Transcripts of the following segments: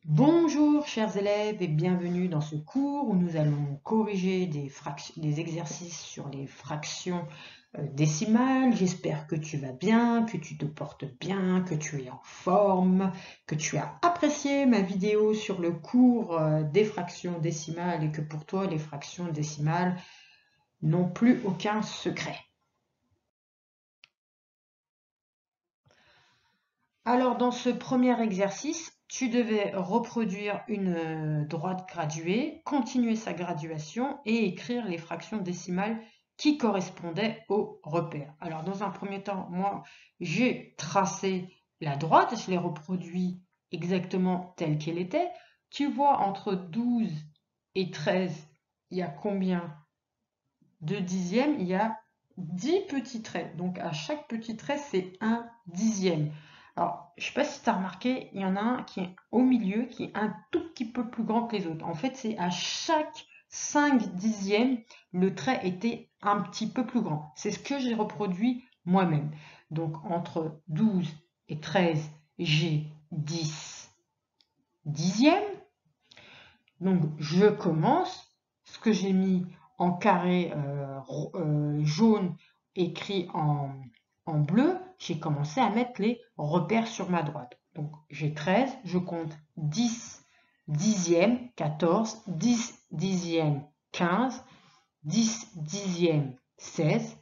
Bonjour chers élèves et bienvenue dans ce cours où nous allons corriger des exercices sur les fractions décimales. J'espère que tu vas bien, que tu te portes bien, que tu es en forme, que tu as apprécié ma vidéo sur le cours des fractions décimales et que pour toi les fractions décimales n'ont plus aucun secret. Alors, dans ce premier exercice, tu devais reproduire une droite graduée, continuer sa graduation et écrire les fractions décimales qui correspondaient aux repères. Alors, dans un premier temps, moi, j'ai tracé la droite, je l'ai reproduit exactement telle qu'elle était. Tu vois, entre 12 et 13, il y a combien de dixièmes? Il y a 10 petits traits. Donc, à chaque petit trait, c'est un dixième. Alors, je ne sais pas si tu as remarqué, il y en a un qui est au milieu, qui est un tout petit peu plus grand que les autres. En fait, c'est à chaque 5 dixièmes, le trait était un petit peu plus grand. C'est ce que j'ai reproduit moi-même. Donc, entre 12 et 13, j'ai 10 dixièmes. Donc, je commence. Ce que j'ai mis en carré jaune écrit en bleu, j'ai commencé à mettre les repères sur ma droite. Donc, j'ai 13, je compte 10 dixièmes, 14, 10 dixièmes, 15, 10 dixièmes, 16,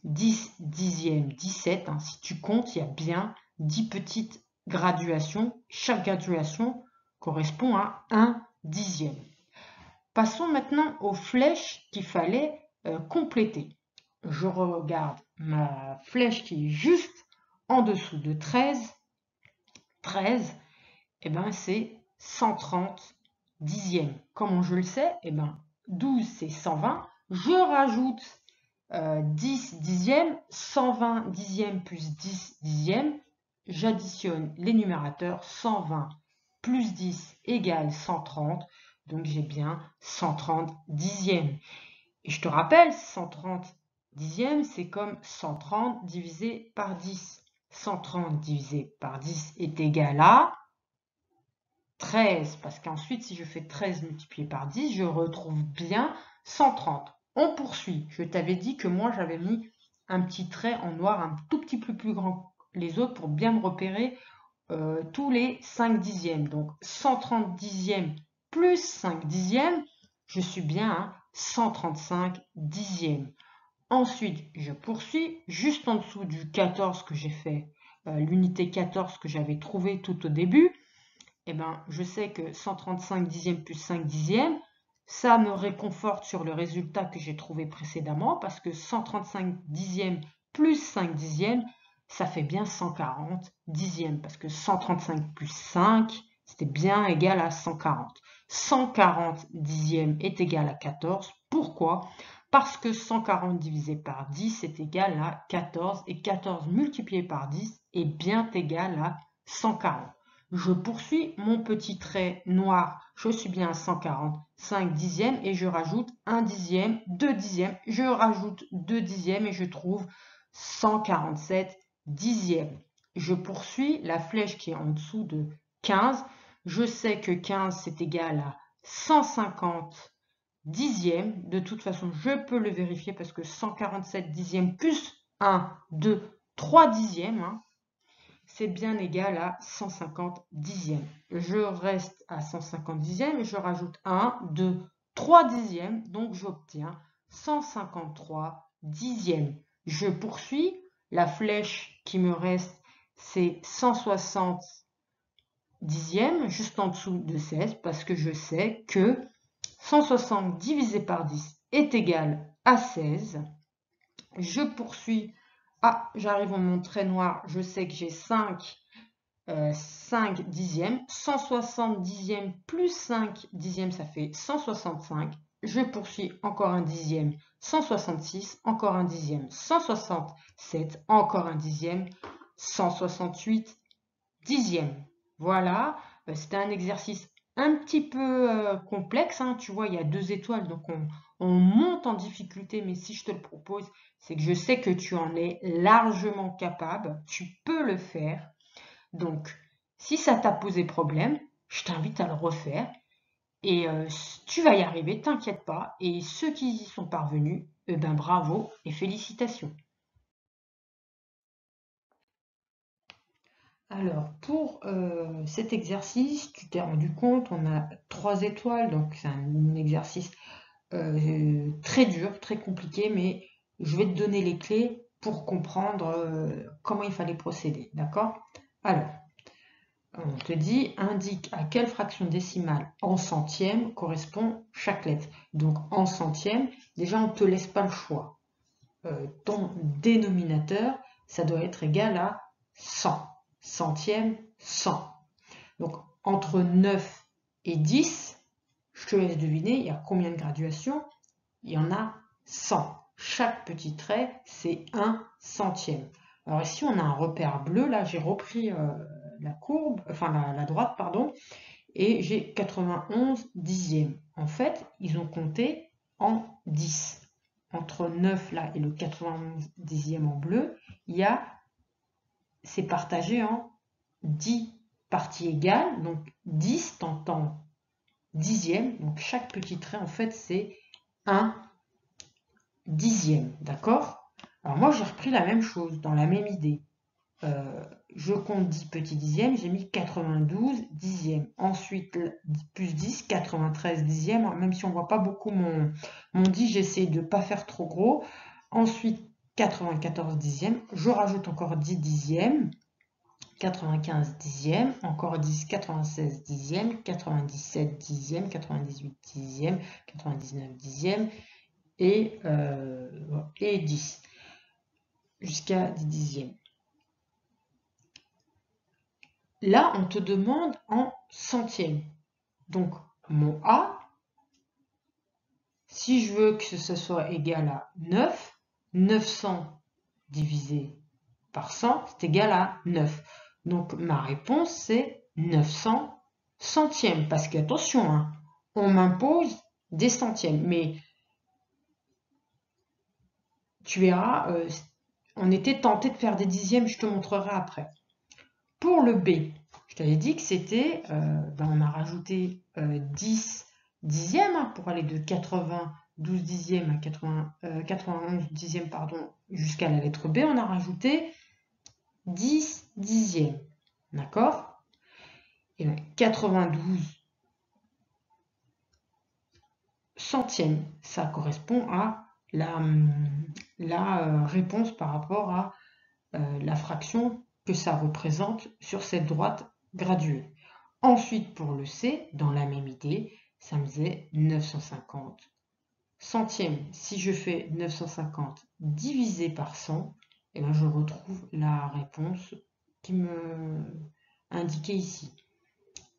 10 dixièmes, 17. Hein. Si tu comptes, il y a bien 10 petites graduations. Chaque graduation correspond à un dixième. Passons maintenant aux flèches qu'il fallait compléter. Je regarde ma flèche qui est juste en dessous de 13. 13, eh ben, c'est 130 dixièmes. Comment je le sais? Eh ben, 12, c'est 120. Je rajoute 10 dixièmes, 120 dixièmes plus 10 dixièmes. J'additionne les numérateurs, 120 plus 10 égale 130. Donc j'ai bien 130 dixièmes. Et je te rappelle, 130 dixièmes, c'est comme 130 divisé par 10. 130 divisé par 10 est égal à 13, parce qu'ensuite, si je fais 13 multiplié par 10, je retrouve bien 130. On poursuit. Je t'avais dit que moi, j'avais mis un petit trait en noir un tout petit peu plus grand que les autres pour bien me repérer tous les 5 dixièmes. Donc, 130 dixièmes plus 5 dixièmes, je suis bien à 135 dixièmes. Ensuite, je poursuis juste en dessous du 14 que j'ai fait, l'unité 14 que j'avais trouvé tout au début. Eh ben, je sais que 135 dixièmes plus 5 dixièmes, ça me réconforte sur le résultat que j'ai trouvé précédemment parce que 135 dixièmes plus 5 dixièmes, ça fait bien 140 dixièmes parce que 135 plus 5, c'était bien égal à 140. 140 dixièmes est égal à 14. Pourquoi? Parce que 140 divisé par 10 est égal à 14 et 14 multiplié par 10 est bien égal à 140. Je poursuis mon petit trait noir, je suis bien à 145 dixièmes et je rajoute 1 dixième, 2 dixièmes, je rajoute 2 dixièmes et je trouve 147 dixièmes. Je poursuis la flèche qui est en dessous de 15. Je sais que 15 c'est égal à 150 dixièmes. De toute façon, je peux le vérifier parce que 147 dixièmes plus 1, 2, 3 dixièmes, hein, c'est bien égal à 150 dixièmes. Je reste à 150 dixièmes et je rajoute 1, 2, 3 dixièmes, donc j'obtiens 153 dixièmes. Je poursuis, la flèche qui me reste, c'est 160 dixièmes, juste en dessous de 16, parce que je sais que 160 divisé par 10 est égal à 16. Je poursuis. Ah, j'arrive à mon trait noir, je sais que j'ai 5 dixièmes. 160 dixièmes plus 5 dixièmes, ça fait 165. Je poursuis encore un dixième, 166, encore un dixième, 167, encore un dixième, 168 dixièmes. Voilà, c'était un exercice un petit peu complexe, hein. Tu vois, il y a 2 étoiles, donc on monte en difficulté, mais si je te le propose, c'est que je sais que tu en es largement capable, tu peux le faire. Donc, si ça t'a posé problème, je t'invite à le refaire. Et tu vas y arriver, t'inquiète pas. Et ceux qui y sont parvenus, ben bravo et félicitations. Alors, pour cet exercice, tu t'es rendu compte, on a 3 étoiles, donc c'est un exercice très dur, très compliqué, mais je vais te donner les clés pour comprendre comment il fallait procéder, d'accord? Alors, on te dit, indique à quelle fraction décimale en centième correspond chaque lettre. Donc en centième, déjà on ne te laisse pas le choix. Ton dénominateur, ça doit être égal à 100. Centième, 100. Donc entre 9 et 10, je te laisse deviner, il y a combien de graduations? Il y en a 100. Chaque petit trait, c'est 1 centième. Alors ici, on a un repère bleu. Là, j'ai repris la courbe, enfin la droite, pardon, et j'ai 91 dixièmes. En fait, ils ont compté en 10. Entre 9 là et le 91 dixième en bleu, c'est partagé en 10 parties égales. Donc 10, t'entends dixième. Donc chaque petit trait, en fait, c'est 1 dixième. D'accord? Alors moi, j'ai repris la même chose, dans la même idée. Je compte 10 petits dixièmes, j'ai mis 92 dixièmes. Ensuite, plus 10, 93 dixièmes. Même si on ne voit pas beaucoup mon 10, j'essaie de ne pas faire trop gros. Ensuite, 94 dixièmes. Je rajoute encore 10 dixièmes. 95 dixièmes, encore 10, 96 dixièmes, 97 dixièmes, 98 dixièmes, 99 dixièmes et 10 jusqu'à 10 dixièmes. Là, on te demande en centièmes. Donc, mon A, si je veux que ce soit égal à 9, 900 divisé par 100, c'est égal à 9. Donc, ma réponse, c'est 900 centièmes. Parce qu'attention, hein, on m'impose des centièmes. Mais tu verras, on était tenté de faire des dixièmes, je te montrerai après. Pour le B, je t'avais dit que c'était, on a rajouté 10 dixièmes hein, pour aller de 92 dixièmes à 91 dixièmes pardon, jusqu'à la lettre B, on a rajouté 10 dixièmes. D'accord? Et bien, 92 centièmes, ça correspond à la réponse par rapport à la fraction que ça représente sur cette droite graduée. Ensuite, pour le C, dans la même idée, ça me faisait 950 centièmes. Si je fais 950 divisé par 100, et bien je retrouve la réponse qui me indiquait ici.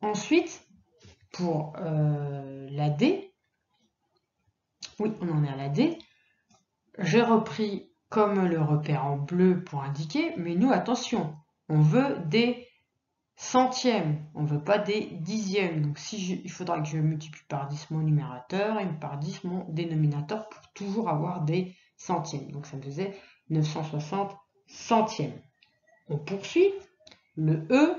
Ensuite, pour la D, oui, on en est à la D, j'ai repris comme le repère en bleu pour indiquer, mais nous, attention, on veut des centièmes, on ne veut pas des dixièmes. Donc il faudra que je multiplie par 10 mon numérateur et par 10 mon dénominateur pour toujours avoir des centièmes. Donc ça me faisait 960 centièmes. On poursuit. Le E,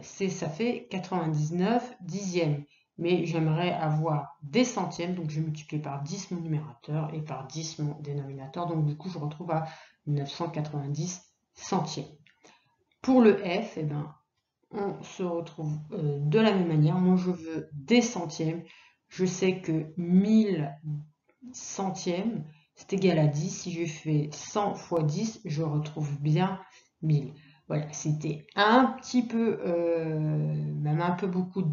ça fait 99 dixièmes. Mais j'aimerais avoir des centièmes, donc je multiplie par 10 mon numérateur et par 10 mon dénominateur. Donc du coup, je retrouve à 990 centièmes. Pour le F, on se retrouve de la même manière. Moi, je veux des centièmes. Je sais que 1000 centièmes, c'est égal à 10. Si je fais 100 fois 10, je retrouve bien 1000. Voilà, c'était un petit peu, même un peu beaucoup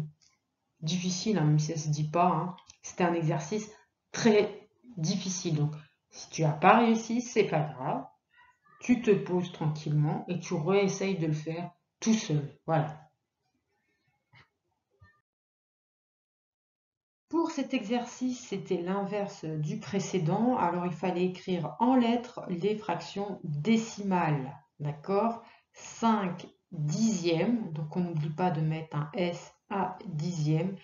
difficile, hein, même si ça ne se dit pas. Hein. C'était un exercice très difficile. Donc, si tu n'as pas réussi, c'est pas grave. Tu te poses tranquillement et tu réessayes de le faire tout seul. Voilà. Pour cet exercice, c'était l'inverse du précédent. Alors, il fallait écrire en lettres les fractions décimales. D'accord? 5 dixièmes. Donc, on n'oublie pas de mettre un S à dixième.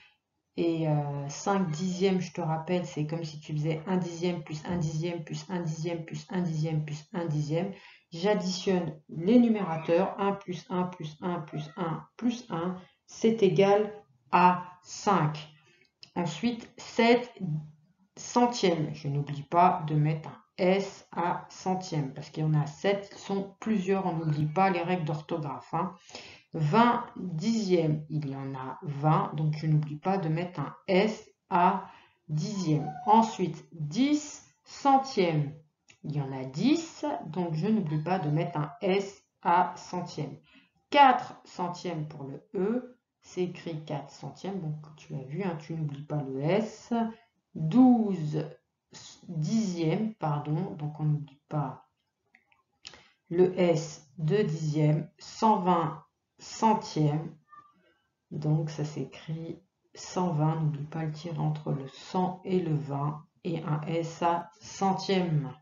Et 5 dixièmes, je te rappelle, c'est comme si tu faisais 1 dixième plus 1 dixième plus 1 dixième plus 1 dixième plus 1 dixième. J'additionne les numérateurs, 1 plus 1 plus 1 plus 1 plus 1. c'est égal à 5. Ensuite, 7 centièmes. Je n'oublie pas de mettre un S à centième parce qu'il y en a 7, ils sont plusieurs, on n'oublie pas les règles d'orthographe. 20 dixièmes, il y en a 20, donc je n'oublie pas de mettre un S à dixième. Ensuite, 10 centièmes, il y en a 10, donc je n'oublie pas de mettre un S à centième. 4 centièmes pour le E, c'est écrit 4 centièmes, donc tu as vu, tu n'oublies pas le S. 12 dixièmes, pardon, donc on n'oublie pas le S de dixième. 120 centièmes, donc ça s'écrit 120, n'oublie pas le tiret entre le 100 et le 20, et un S à centième.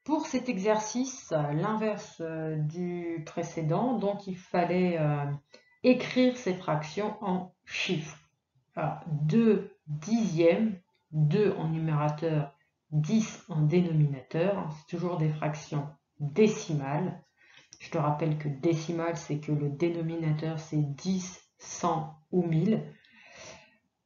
Pour cet exercice, l'inverse du précédent, donc il fallait écrire ces fractions en chiffres. Alors, 2 dixièmes, 2 en numérateur, 10 en dénominateur, c'est toujours des fractions décimales. Je te rappelle que décimale, c'est que le dénominateur, c'est 10, 100 ou 1000.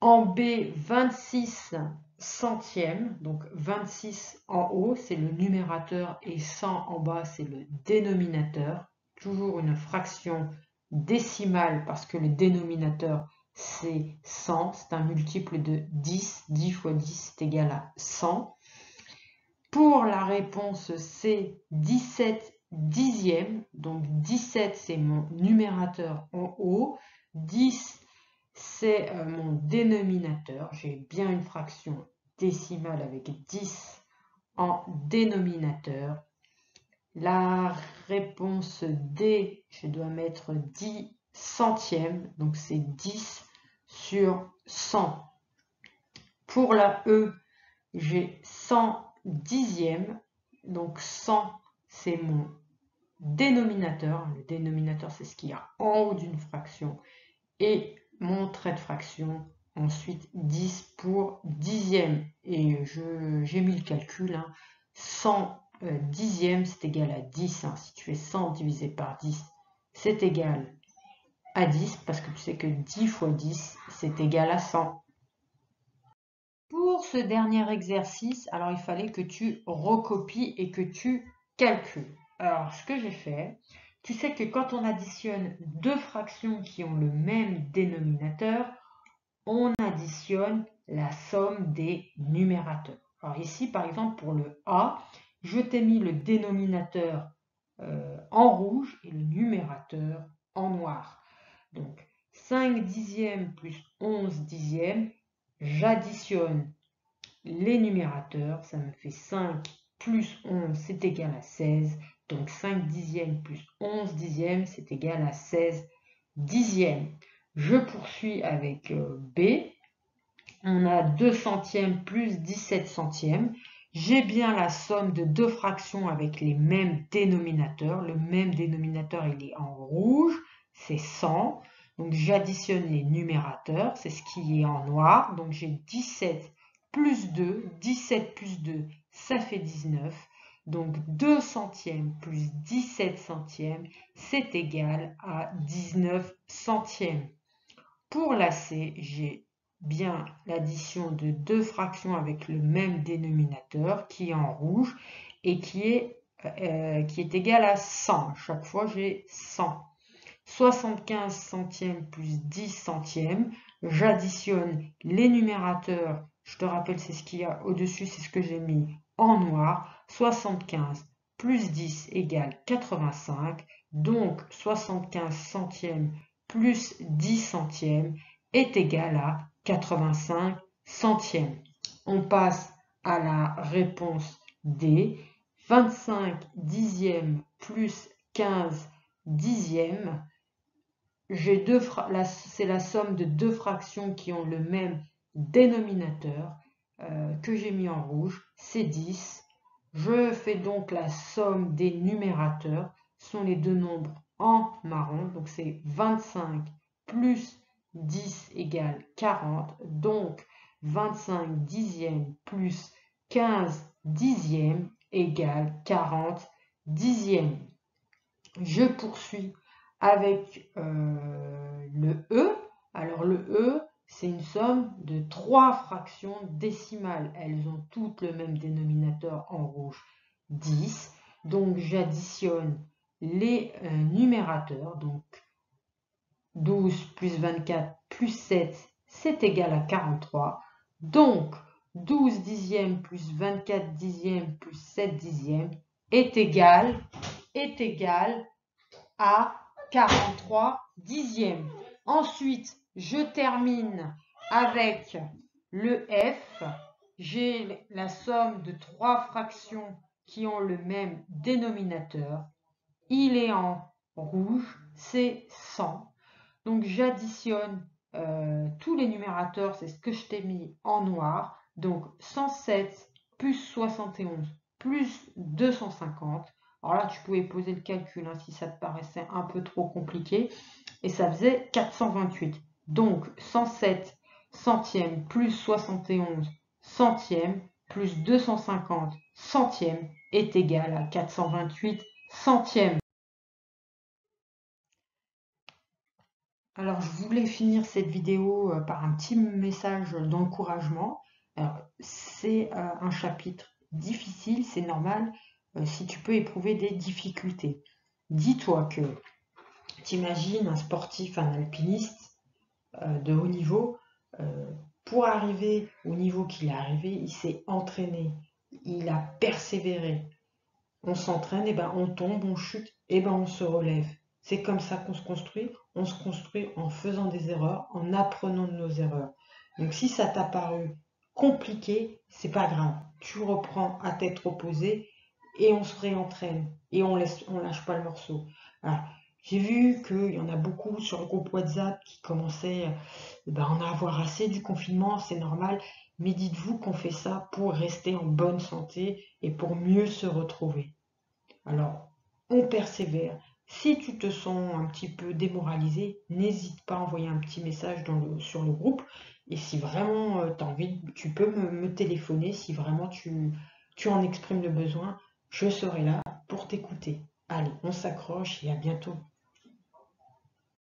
En B, 26 centièmes, donc 26 en haut, c'est le numérateur, et 100 en bas, c'est le dénominateur. Toujours une fraction décimale parce que le dénominateur, c'est 100, c'est un multiple de 10, 10 fois 10 c'est égal à 100. Pour la réponse C, 17 dixièmes, donc 17 c'est mon numérateur en haut, 10 c'est mon dénominateur, j'ai bien une fraction décimale avec 10 en dénominateur. La réponse D, je dois mettre 10 centièmes, donc c'est 10 sur 100. Pour la E, j'ai 100 dixièmes, donc 100 c'est mon dénominateur. Le dénominateur, c'est ce qu'il y a en haut d'une fraction, et mon trait de fraction, ensuite 10 pour dixième, et j'ai mis le calcul, 100 dixièmes c'est égal à 10, si tu fais 100 divisé par 10 c'est égal à 10, parce que tu sais que 10 fois 10 c'est égal à 100. Pour ce dernier exercice, alors il fallait que tu recopies et que tu calcules. Alors ce que j'ai fait, tu sais que quand on additionne deux fractions qui ont le même dénominateur, on additionne la somme des numérateurs. Alors ici, par exemple, pour le A, je t'ai mis le dénominateur en rouge et le numérateur en noir. Donc 5 dixièmes plus 11 dixièmes, j'additionne les numérateurs, ça me fait 5 plus 11, c'est égal à 16. Donc 5 dixièmes plus 11 dixièmes, c'est égal à 16 dixièmes. Je poursuis avec B. On a 2 centièmes plus 17 centièmes. J'ai bien la somme de deux fractions avec les mêmes dénominateurs. Le même dénominateur, il est en rouge, c'est 100. Donc j'additionne les numérateurs, c'est ce qui est en noir. Donc j'ai 17 plus 2, 17 plus 2, ça fait 19. Donc 2 centièmes plus 17 centièmes, c'est égal à 19 centièmes. Pour la C, j'ai bien l'addition de deux fractions avec le même dénominateur qui est en rouge et qui est égal à 100. Chaque fois, j'ai 100. 75 centièmes plus 10 centièmes. J'additionne les numérateurs. Je te rappelle, c'est ce qu'il y a au-dessus, c'est ce que j'ai mis en noir. 75 plus 10 égale 85. Donc, 75 centièmes plus 10 centièmes est égal à 85 centièmes. On passe à la réponse D. 25 dixièmes plus 15 dixièmes. C'est la somme de deux fractions qui ont le même dénominateur que j'ai mis en rouge, c'est 10. Je fais donc la somme des numérateurs, ce sont les deux nombres en marron, donc c'est 25 plus 10 égale 40, donc 25 dixièmes plus 15 dixièmes égale 40 dixièmes. Je poursuis avec le E. Alors le E, c'est une somme de 3 fractions décimales. Elles ont toutes le même dénominateur en rouge, 10. Donc j'additionne les numérateurs. Donc 12 plus 24 plus 7, c'est égal à 43. Donc 12 dixièmes plus 24 dixièmes plus 7 dixièmes est égal à 43 dixièmes. Ensuite, je termine avec le F. J'ai la somme de 3 fractions qui ont le même dénominateur. Il est en rouge, c'est 100. Donc j'additionne tous les numérateurs, c'est ce que je t'ai mis en noir. Donc 107 plus 71 plus 250. Alors là, tu pouvais poser le calcul hein, si ça te paraissait un peu trop compliqué. Et ça faisait 428. Donc 107 centièmes plus 71 centièmes plus 250 centièmes est égal à 428 centièmes. Alors, je voulais finir cette vidéo par un petit message d'encouragement. Alors, c'est un chapitre difficile, c'est normal si tu peux éprouver des difficultés. Dis-toi que t'imagines un sportif, un alpiniste de haut niveau, pour arriver au niveau qu'il est arrivé, il s'est entraîné, il a persévéré. On s'entraîne, et ben on tombe, on chute, et ben on se relève. C'est comme ça qu'on se construit. On se construit en faisant des erreurs, en apprenant de nos erreurs. Donc si ça t'a paru compliqué, c'est pas grave. Tu reprends à tête reposée et on se réentraîne et on lâche pas le morceau. Voilà. J'ai vu qu'il y en a beaucoup sur le groupe WhatsApp qui commençaient à en avoir assez du confinement, c'est normal. Mais dites-vous qu'on fait ça pour rester en bonne santé et pour mieux se retrouver. Alors, on persévère. Si tu te sens un petit peu démoralisé, n'hésite pas à envoyer un petit message sur le groupe. Et si vraiment tu as envie, tu peux me téléphoner. Si vraiment tu en exprimes le besoin, je serai là pour t'écouter. Allez, on s'accroche et à bientôt.